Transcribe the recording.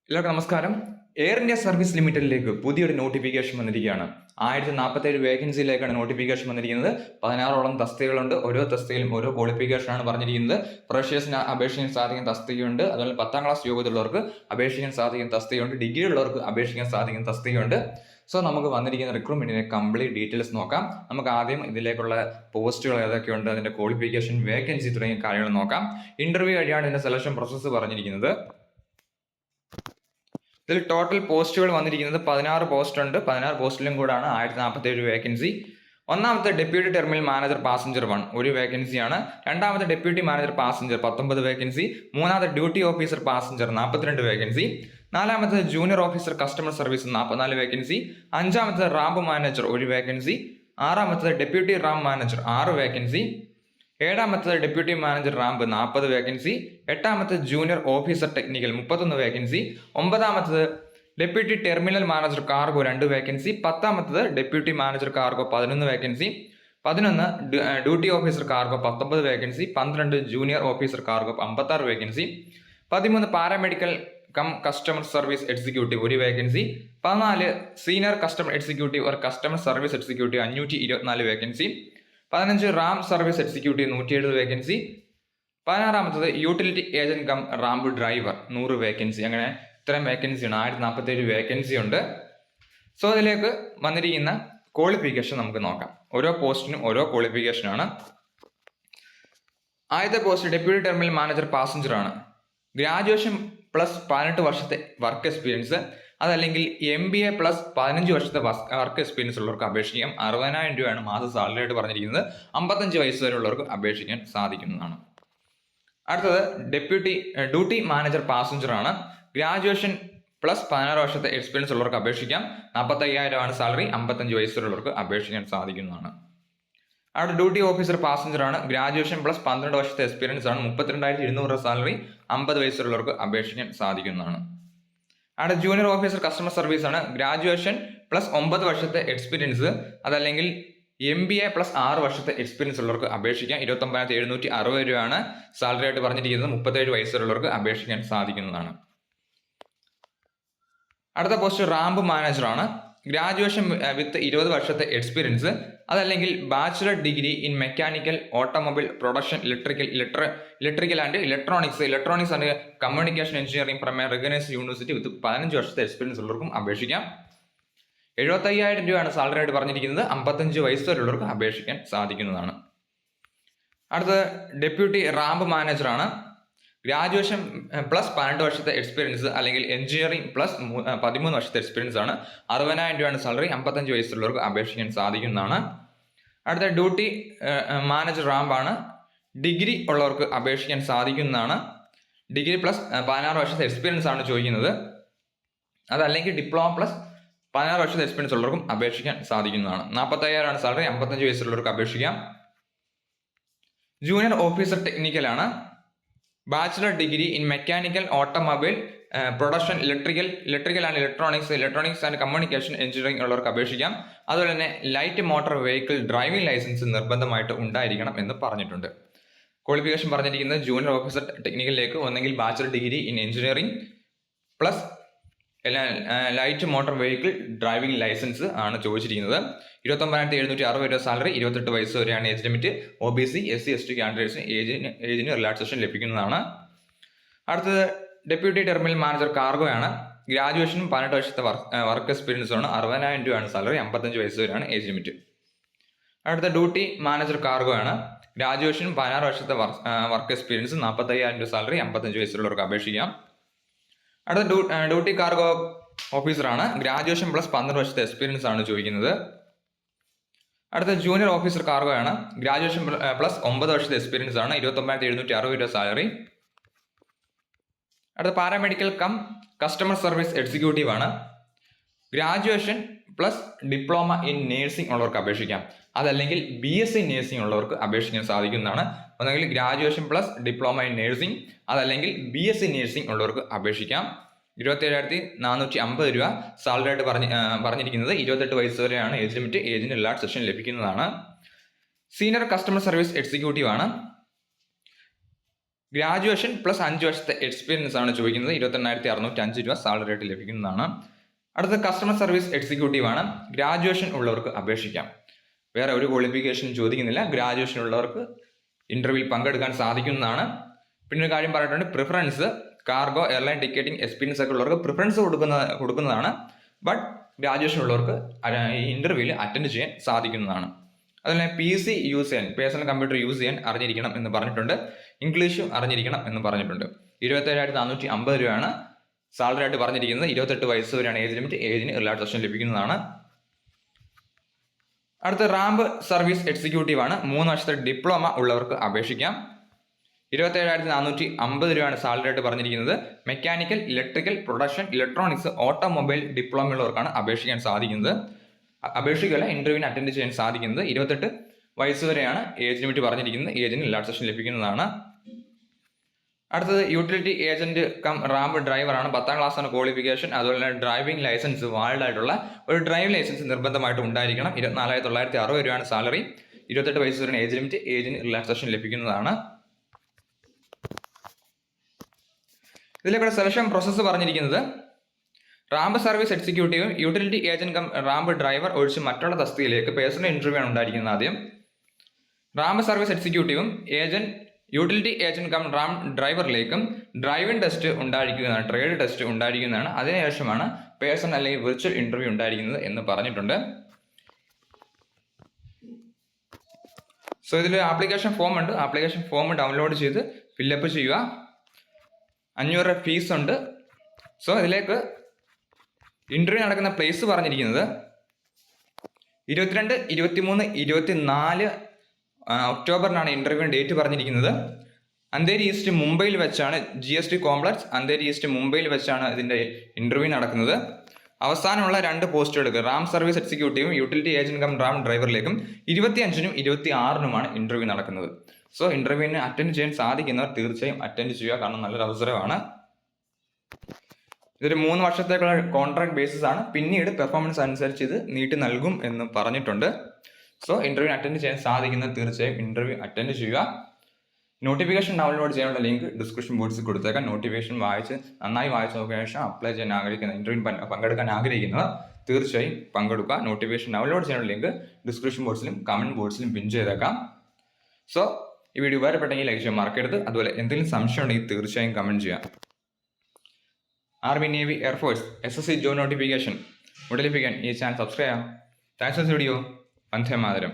എല്ലാവർക്കും നമസ്കാരം. Air India service ലിമിറ്റഡിലേക്ക് പുതിയൊരു നോട്ടിഫിക്കേഷൻ വന്നിരിക്കുകയാണ്. 1047 വേക്കൻസിയിലേക്കാണ് നോട്ടിഫിക്കേഷൻ വന്നിരിക്കുന്നത്. 16ഓളം തസ്തികകളുണ്ട്. ഓരോ തസ്തികയിലും ഓരോ ക്വാളിഫിക്കേഷനാണ് പറഞ്ഞിരിക്കുന്നത്. ഫ്രഷേഴ്സിന് അപേക്ഷിക്കാൻ സാധിക്കുന്ന തസ്തികയുണ്ട്. അതുപോലെ 10ാം ക്ലാസ് യോഗ്യതയുള്ളവർക്ക് അപേക്ഷിക്കാൻ സാധിക്കുന്ന തസ്തികയുണ്ട്. ഡിഗ്രി ഉള്ളവർക്ക് അപേക്ഷിക്കാൻ സാധിക്കുന്ന തസ്തികയുണ്ട്. സോ നമുക്ക് വന്നിരിക്കുന്ന റിക്രൂട്ട്മെന്റിന്റെ കംപ്ലീറ്റ് ഡീറ്റെയിൽസ് നോക്കാം. നമുക്ക് ആദ്യം ഇതിലേക്കുള്ള പോസ്റ്റുകൾ ഏതൊക്കെയുണ്ട്, അതിന്റെ ക്വാളിഫിക്കേഷൻ, വേക്കൻസി തുടങ്ങിയ കാര്യങ്ങൾ നോക്കാം. ഇന്റർവ്യൂ വഴിയാണ് ഇതിന്റെ സെലക്ഷൻ പ്രോസസ്സ് പറഞ്ഞിരിക്കുന്നത്. ഇതിൽ ടോട്ടൽ പോസ്റ്റുകൾ വന്നിരിക്കുന്നത് 16 പോസ്റ്റ് ഉണ്ട്. 16 പോസ്റ്റിലും കൂടാണ് 1047 വേക്കൻസി. ഒന്നാമത്തെ ഡെപ്യൂട്ടി ടെർമിനൽ മാനേജർ പാസഞ്ചർ 1 ഒരു വേക്കൻസിയാണ്. രണ്ടാമത്തെ ഡെപ്യൂട്ടി മാനേജർ പാസഞ്ചർ 19 വേക്കൻസി. മൂന്നാമത്തെ ഡ്യൂട്ടി ഓഫീസർ പാസഞ്ചർ 42 വേക്കൻസി. നാലാമത്തെ junior officer customer service 44 vacancy. അഞ്ചാമത്തെ റാമ്പ് മാനേജർ 1 വേക്കൻസി. ആറാമത്തെ ഡെപ്യൂട്ടി റാമ്പ് മാനേജർ 6 വേക്കൻസി. ഏഴാമത്തെ ഡെപ്യൂട്ടി മാനേജർ റാമ്പ് 40 വേക്കൻസി. എട്ടാമത്തെ ജൂനിയർ ഓഫീസർ ടെക്നിക്കൽ 31 വേക്കൻസി. ഒമ്പതാമത്തത് deputy terminal manager cargo 2 vacancy. പത്താമത്തത് deputy manager cargo 11 vacancy. 11 duty officer cargo 19 vacancy. 12 junior officer cargo 56 vacancy. 13 paramedical cum customer service executive 1 vacancy. 14 senior customer executive or customer service executive 524 vacancy. 15 ramp service executive 170 vacancy. 16 utility agent cum ramp driver 100 vacancy. അങ്ങനെ ഇത്രയും വേക്കൻസിയാണ്. 1047 vacancy ഉണ്ട്. So അതിലേക്ക് വന്നിരിക്കുന്ന qualification നമുക്ക് നോക്കാം. ഓരോ പോസ്റ്റിനും ഓരോ ക്വാളിഫിക്കേഷനാണ്. ആദ്യത്തെ post deputy terminal manager passenger ആണ്. ഗ്രാജുവേഷൻ പ്ലസ് 18 വർഷത്തെ വർക്ക് എക്സ്പീരിയൻസ്, അതല്ലെങ്കിൽ MBA പ്ലസ് 15 വർഷത്തെ വർക്ക് എക്സ്പീരിയൻസ് ഉള്ളവർക്ക് അപേക്ഷിക്കാം. 60,000 രൂപയാണ് മാസ സാലറി ആയിട്ട് പറഞ്ഞിരിക്കുന്നത്. 55 വയസ്സ് വരെ ഉള്ളവർക്ക് അപേക്ഷിക്കാൻ സാധിക്കുന്നതാണ്. അടുത്തത് ഡ്യൂട്ടി മാനേജർ പാസഞ്ചർ ആണ്. ഗ്രാജുവേഷൻ പ്ലസ് 16 വർഷത്തെ എക്സ്പീരിയൻസ് ഉള്ളവർക്ക് അപേക്ഷിക്കാം. 45,000 ആണ് സാലറി. 55 വയസ്സ് വരെ ഉള്ളവർക്ക് അപേക്ഷിക്കാൻ സാധിക്കുന്നതാണ്. അവിടെ ഡ്യൂട്ടി ഓഫീസർ പാസഞ്ചർ ആണ്. ഗ്രാജുവേഷൻ പ്ലസ് 12 വർഷത്തെ എക്സ്പീരിയൻസ് ആണ്. 32,200 സാലറി. 50 വയസ്സുള്ളവർക്ക് അപേക്ഷിക്കാൻ സാധിക്കുന്നതാണ്. അവിടെ ജൂനിയർ ഓഫീസർ കസ്റ്റമർ സർവീസ് ആണ്. ഗ്രാജുവേഷൻ പ്ലസ് 9 വർഷത്തെ എക്സ്പീരിയൻസ്, അതല്ലെങ്കിൽ MBA പ്ലസ് 6 വർഷത്തെ എക്സ്പീരിയൻസ് ഉള്ളവർക്ക് അപേക്ഷിക്കാം. 29,760 രൂപയാണ് സാലറി ആയിട്ട് പറഞ്ഞിരിക്കുന്നത്. 37 വയസ്സുള്ളവർക്ക് അപേക്ഷിക്കാൻ സാധിക്കുന്നതാണ്. അടുത്ത പോസ്റ്റ് റാമ്പ് മാനേജർ ആണ്. ഗ്രാജുവേഷൻ വിത്ത് 20 വർഷത്തെ എക്സ്പീരിയൻസ്, അതല്ലെങ്കിൽ bachelor degree in mechanical, automobile, production, electrical and electronics and communication engineering from A recognised university with 15 വർഷത്തെ എക്സ്പീരിയൻസ് ഉള്ളവർക്കും അപേക്ഷിക്കാം. 75,000 രൂപയാണ് സാലറി ആയിട്ട് പറഞ്ഞിരിക്കുന്നത്. 55 വയസ്സ് വരെയുള്ളവർക്ക് അപേക്ഷിക്കാൻ സാധിക്കുന്നതാണ്. അടുത്തത് ഡെപ്യൂട്ടി റാമ്പ് മാനേജർ ആണ്. ഗ്രാജുവേഷൻ പ്ലസ് 12 വർഷത്തെ എക്സ്പീരിയൻസ്, അല്ലെങ്കിൽ എഞ്ചിനീയറിംഗ് പ്ലസ് 13 വർഷത്തെ എക്സ്പീരിയൻസ് ആണ്. 60,000 രൂപയാണ് സാലറി. 55 വയസ്സുള്ളവർക്ക് അപേക്ഷിക്കാൻ സാധിക്കുന്നതാണ്. അടുത്ത ഡ്യൂട്ടി മാനേജർ റാമ്പ് ആണ്. ഡിഗ്രി ഉള്ളവർക്ക് അപേക്ഷിക്കാൻ സാധിക്കുന്നതാണ്. ഡിഗ്രി പ്ലസ് 16 വർഷത്തെ എക്സ്പീരിയൻസ് ആണ് ചോദിക്കുന്നത്. അതല്ലെങ്കിൽ ഡിപ്ലോമ പ്ലസ് 16 വർഷത്തെ എക്സ്പീരിയൻസ് ഉള്ളവർക്കും അപേക്ഷിക്കാൻ സാധിക്കുന്നതാണ്. 45,000 ആണ് സാലറി. 55 വയസ്സുള്ളവർക്ക് അപേക്ഷിക്കാം. ജൂനിയർ ഓഫീസർ ടെക്നിക്കൽ ആണ്. Bachelor degree in mechanical, automobile, production, electrical and electronics and communication engineering ഉള്ളവർക്ക് അപേക്ഷിക്കാം. അതുപോലെ തന്നെ light motor vehicle driving licence നിർബന്ധമായിട്ട് ഉണ്ടായിരിക്കണം എന്ന് പറഞ്ഞിട്ടുണ്ട്. ക്വാളിഫിക്കേഷൻ പറഞ്ഞിരിക്കുന്നത് ജൂനിയർ ഓഫീസർ ടെക്നിക്കലിലേക്ക് ഒന്നെങ്കിൽ bachelor degree in engineering plus light motor vehicle driving licence ആണ് ചോദിച്ചിരിക്കുന്നത്. 29,760 രൂപ സാലറി. 28 വയസ്സ് വരെയാണ് age limit. OBC, SC, ST കാൻഡിഡേറ്റ്സിന് ഏജിന് റിലാക്സേഷൻ ലഭിക്കുന്നതാണ്. അടുത്തത് ഡെപ്യൂട്ടി ടെർമിനൽ മാനേജർ കാർഗോ ആണ്. ഗ്രാജുവേഷനും 18 വർഷത്തെ വർക്ക് എക്സ്പീരിയൻസ് ആണ്. 60,000 രൂപയാണ് സാലറി. 55 വയസ്സ് വരെയാണ് ഏജ് ലിമിറ്റ്. അടുത്ത ഡ്യൂട്ടി മാനേജർ കാർഗോ ആണ്. ഗ്രാജുവേഷനും 16 വർഷത്തെ വർക്ക് എക്സ്പീരിയൻസ്, 45,000 രൂപ സാലറി. 55 വയസ്സുള്ളവർക്ക് അപേക്ഷിക്കാം. അടുത്ത ഡ്യൂട്ടി കാർഗോ ഓഫീസർ ആണ്. ഗ്രാജുവേഷൻ പ്ലസ് 12 വർഷത്തെ എക്സ്പീരിയൻസ് ആണ് ചോദിക്കുന്നത്. അടുത്ത ജൂനിയർ ഓഫീസർ കാർഗോ ആണ്. ഗ്രാജുവേഷൻ പ്ലസ് 9 വർഷത്തെ എക്സ്പീരിയൻസ് ആണ്. 29,760 രൂപ സാലറി. അടുത്ത paramedical cum customer service executive ആണ്. Graduation plus diploma in nursing ഉള്ളവർക്ക് അപേക്ഷിക്കാം. അതല്ലെങ്കിൽ BSc നേഴ്സിംഗ് ഉള്ളവർക്ക് അപേക്ഷിക്കാൻ സാധിക്കുന്നതാണ്. ഒന്നെങ്കിൽ graduation plus diploma in nursing, അതല്ലെങ്കിൽ BSc നേഴ്സിംഗ് ഉള്ളവർക്ക് അപേക്ഷിക്കാം. 27,450 രൂപ സാലറി ആയിട്ട് പറഞ്ഞിരിക്കുന്നത്. 28 വയസ്സ് വരെയാണ് ഏജ് ലിമിറ്റ്. ഏജിന് റിലാക്സേഷൻ ലഭിക്കുന്നതാണ്. സീനിയർ കസ്റ്റമർ സർവീസ് എക്സിക്യൂട്ടീവ് ആണ്. ഗ്രാജുവേഷൻ പ്ലസ് 5 വർഷത്തെ എക്സ്പീരിയൻസ് ആണ് ചോദിക്കുന്നത്. 28,605 രൂപ സാലറി ആയിട്ട് ലഭിക്കുന്നതാണ്. അടുത്ത കസ്റ്റമർ സർവീസ് എക്സിക്യൂട്ടീവ് ആണ്. ഗ്രാജുവേഷൻ ഉള്ളവർക്ക് അപേക്ഷിക്കാം. വേറെ ഒരു ക്വാളിഫിക്കേഷൻ ചോദിക്കുന്നില്ല. ഗ്രാജുവേഷൻ ഉള്ളവർക്ക് ഇന്റർവ്യൂവിൽ പങ്കെടുക്കാൻ സാധിക്കുന്നതാണ്. പിന്നെ ഒരു കാര്യം പറഞ്ഞിട്ടുണ്ട്, preference cargo airline ticketing experience ഒക്കെ ഉള്ളവർക്ക് പ്രിഫറൻസ് കൊടുക്കുന്നതാണ്. ബട്ട് ഗ്രാജുവേഷൻ ഉള്ളവർക്ക് ഈ ഇന്റർവ്യൂവിൽ അറ്റൻഡ് ചെയ്യാൻ സാധിക്കുന്നതാണ്. അതുപോലെ PC യൂസ് ചെയ്യാൻ, പേഴ്സണൽ കമ്പ്യൂട്ടർ യൂസ് ചെയ്യാൻ അറിഞ്ഞിരിക്കണം എന്ന് പറഞ്ഞിട്ടുണ്ട്. ഇംഗ്ലീഷും അറിഞ്ഞിരിക്കണം എന്ന് പറഞ്ഞിട്ടുണ്ട്. 27,450 രൂപയാണ് സാലറി ആയിട്ട് പറഞ്ഞിരിക്കുന്നത്. 28 വയസ്സ് വരെയാണ് ഏജ് ലിമിറ്റ്. ഏജിന് റിലാക്സേഷൻ ലഭിക്കുന്നതാണ്. അടുത്ത റാമ്പ് സർവീസ് എക്സിക്യൂട്ടീവ് ആണ്. 3 വർഷത്തെ ഡിപ്ലോമ ഉള്ളവർക്ക് അപേക്ഷിക്കാം. 27,450 രൂപയാണ് സാലറി ആയിട്ട് പറഞ്ഞിരിക്കുന്നത്. Mechanical, electrical, production, electronics, automobile diploma ഉള്ളവർക്കാണ് അപേക്ഷിക്കാൻ സാധിക്കുന്നത്. അപേക്ഷിക്കല്ല, ഇന്റർവ്യൂവിന് അറ്റൻഡ് ചെയ്യാൻ സാധിക്കുന്നത്. 28 വയസ്സ് വരെയാണ് ഏജ് ലിമിറ്റ് പറഞ്ഞിരിക്കുന്നത്. ഏജിന് റിലാക്സേഷൻ ലഭിക്കുന്നതാണ്. അടുത്തത് utility agent cum ramp driver ആണ്. 10ാം ക്ലാസ്സാണ് ക്വാളിഫിക്കേഷൻ. അതുപോലെ തന്നെ ഡ്രൈവിംഗ് ലൈസൻസ്, വാലിഡ് ആയിട്ടുള്ള ഒരു ഡ്രൈവിംഗ് ലൈസൻസ് നിർബന്ധമായിട്ട് ഉണ്ടായിരിക്കണം. 24,960 രൂപയാണ് സാലറി. 28 വയസ്സ് വരെയാണ് ഏജ് ലിമിറ്റ്. ഏജിന് റിലാക്സേഷൻ ലഭിക്കുന്നതാണ്. ഇതിലേക്കൂടെ സെലക്ഷൻ പ്രോസസ്സ് പറഞ്ഞിരിക്കുന്നത്, റാമ്പ് സർവീസ് എക്സിക്യൂട്ടീവും utility agent cum ramp driver ഒഴിച്ച് മറ്റുള്ള തസ്തികയിലേക്ക് പേഴ്സണൽ ഇന്റർവ്യൂ ആണ് ഉണ്ടായിരിക്കുന്നത്. ആദ്യം റാമ്പ് സർവീസ് എക്സിക്യൂട്ടീവും യൂട്ടിലിറ്റി ഏജന്റ് കം റാമ്പ് ഡ്രൈവറിലേക്കും ഡ്രൈവിംഗ് ടെസ്റ്റ് ഉണ്ടായിരിക്കുന്നതാണ്, ട്രേഡ് ടെസ്റ്റ് ഉണ്ടായിരിക്കുന്നതാണ്. അതിനുശേഷമാണ് പേഴ്സണൽ അല്ലെങ്കിൽ വിർച്വൽ ഇന്റർവ്യൂ ഉണ്ടായിരിക്കുന്നത് എന്ന് പറഞ്ഞിട്ടുണ്ട്. സോ ഇതിൽ ആപ്ലിക്കേഷൻ ഫോം ഉണ്ട്. ആപ്ലിക്കേഷൻ ഫോം ഡൗൺലോഡ് ചെയ്ത് ഫില്ലപ്പ് ചെയ്യുക. 500 രൂപ ഫീസ് ഉണ്ട്. സോ ഇതിലേക്ക് ഇന്റർവ്യൂ നടക്കുന്ന പ്ലേസ് പറഞ്ഞിരിക്കുന്നത് 22, 23, 24 ഒക്ടോബറിനാണ് ഇന്റർവ്യൂ ഡേറ്റ് പറഞ്ഞിരിക്കുന്നത്. അന്തേരി ഈസ്റ്റ് മുംബൈയിൽ വെച്ചാണ്, GST കോംപ്ലക്സ് അന്തേരി ഈസ്റ്റ് മുംബൈയിൽ വെച്ചാണ് ഇതിന്റെ ഇന്റർവ്യൂ നടക്കുന്നത്. അവസാനമുള്ള 2 പോസ്റ്റുകൾക്ക് റാം സർവീസ് എക്സിക്യൂട്ടീവും യൂട്ടിലിറ്റി ഏജന്റ് കം റാം ഡ്രൈവറിലേക്കും 25-നും 26-നുമാണ് ഇന്റർവ്യൂ നടക്കുന്നത്. സോ ഇന്റർവ്യൂവിന് അറ്റൻഡ് ചെയ്യാൻ സാധിക്കുന്നവർ തീർച്ചയായും അറ്റൻഡ് ചെയ്യുക, കാരണം നല്ലൊരു അവസരമാണ്. ഇതൊരു 3 വർഷത്തേക്കുള്ള കോൺട്രാക്ട് ബേസിസ് ആണ്. പിന്നീട് പെർഫോമൻസ് അനുസരിച്ച് ഇത് നീട്ടി നൽകും എന്ന് പറഞ്ഞിട്ടുണ്ട്. സോ ഇന്റർവ്യൂ അറ്റൻഡ് ചെയ്യാൻ സാധിക്കുന്നവർ തീർച്ചയായും ഇന്റർവ്യൂ അറ്റൻഡ് ചെയ്യുക. നോട്ടിഫിക്കേഷൻ ഡൗൺലോഡ് ചെയ്യാനുള്ള ലിങ്ക് ഡിസ്ക്രിപ്ഷൻ ബോക്സിൽ കൊടുത്തേക്കാം. നോട്ടിഫിക്കേഷൻ നന്നായി വായിച്ച് നോക്കിയ ശേഷം അപ്ലൈ ചെയ്യാൻ ആഗ്രഹിക്കുന്ന, ഇന്റർവ്യൂ പങ്കെടുക്കാൻ ആഗ്രഹിക്കുന്നവർ തീർച്ചയായും പങ്കെടുക്കുക. നോട്ടിഫിക്കേഷൻ ഡൗൺലോഡ് ചെയ്യാനുള്ള ലിങ്ക് ഡിസ്ക്രിപ്ഷൻ ബോക്സിലും കമന്റ് ബോക്സിലും പിൻ ചെയ്തേക്കാം. സോ ഈ വീഡിയോ ഉപകാരപ്പെട്ടെങ്കിൽ ലൈക്ക് ചെയ്യാൻ മറക്കരുത്. അതുപോലെ എന്തെങ്കിലും സംശയം ഉണ്ടെങ്കിൽ തീർച്ചയായും കമന്റ് ചെയ്യാം. Army, navy, air force, SSC job notification ഉടൻ ലഭിക്കാൻ ഈ ചാനൽ സബ്സ്ക്രൈബ് ചെയ്യാം. Thanks for this video. Vande Mataram.